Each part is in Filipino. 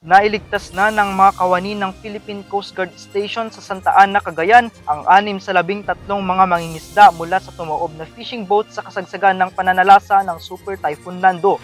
Nailigtas na ng mga kawani ng Philippine Coast Guard Station sa Santa Ana, Cagayan ang 6 sa 13 mga mangingisda mula sa tumaob na fishing boat sa kasagsagan ng pananalasa ng Super Typhoon Nando.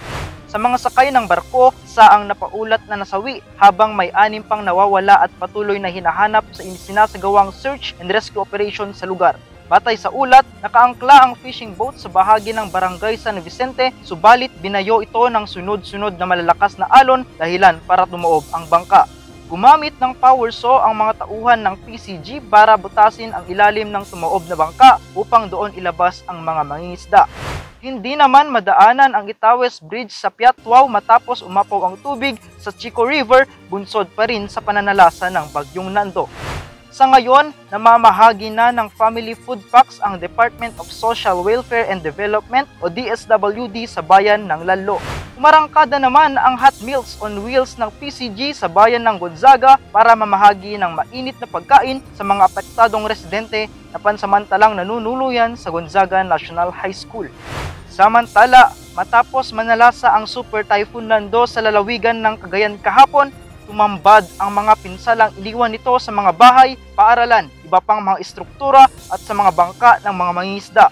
Sa mga sakay ng barko, saang napaulat na nasawi habang may 6 pang nawawala at patuloy na hinahanap sa sinasagawang search and rescue operation sa lugar. Batay sa ulat, nakaangkla ang fishing boat sa bahagi ng Barangay San Vicente, subalit binayo ito ng sunod-sunod na malalakas na alon dahilan para tumaob ang bangka. Gumamit ng power saw ang mga tauhan ng PCG para butasin ang ilalim ng tumaob na bangka upang doon ilabas ang mga mangingisda. Hindi naman madaanan ang Itawes Bridge sa Piatwao matapos umapaw ang tubig sa Chico River, bunsod pa rin sa pananalasa ng bagyong Nando. Sa ngayon, namamahagi na ng family food packs ang Department of Social Welfare and Development o DSWD sa bayan ng Lalo. Umarangkada naman ang Hot Meals on Wheels ng PCG sa bayan ng Gonzaga para mamahagi ng mainit na pagkain sa mga apektadong residente na pansamantalang nanunuluyan sa Gonzaga National High School. Samantala, matapos manalasa ang Super Typhoon Nando sa lalawigan ng Cagayan kahapon, tumambad ang mga pinsalang iniwan nito sa mga bahay, paaralan, iba pang mga estruktura at sa mga bangka ng mga mangingisda.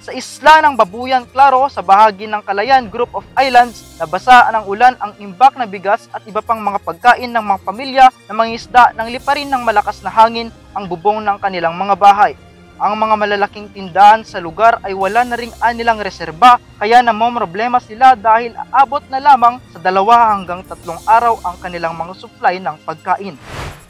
Sa isla ng Babuyan Claro sa bahagi ng Calayan Group of Islands, nabasa ng ulan ang imbak na bigas at iba pang mga pagkain ng mga pamilya na mangingisda nang liparin ng malakas na hangin ang bubong ng kanilang mga bahay. Ang mga malalaking tindahan sa lugar ay wala na ring anilang reserba kaya namomroblema sila dahil aabot na lamang sa 2 hanggang 3 araw ang kanilang mga supply ng pagkain.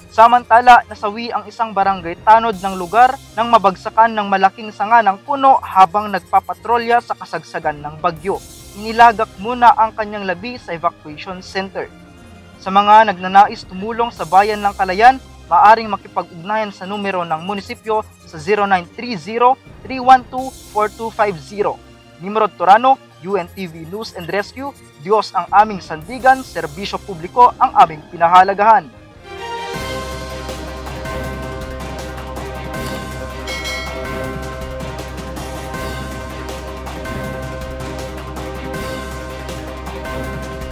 Samantala, nasawi ang isang barangay tanod ng lugar nang mabagsakan ng malaking sanga ng puno habang nagpapatrolya sa kasagsagan ng bagyo. Inilagak muna ang kanyang labi sa evacuation center. Sa mga nagnanais tumulong sa bayan ng Calayan, maaring makipag-ugnayan sa numero ng munisipyo sa 0930-312-4250. Nimrod Torano, UNTV News and Rescue, Diyos ang aming sandigan, serbisyo publiko ang aming pinahalagahan.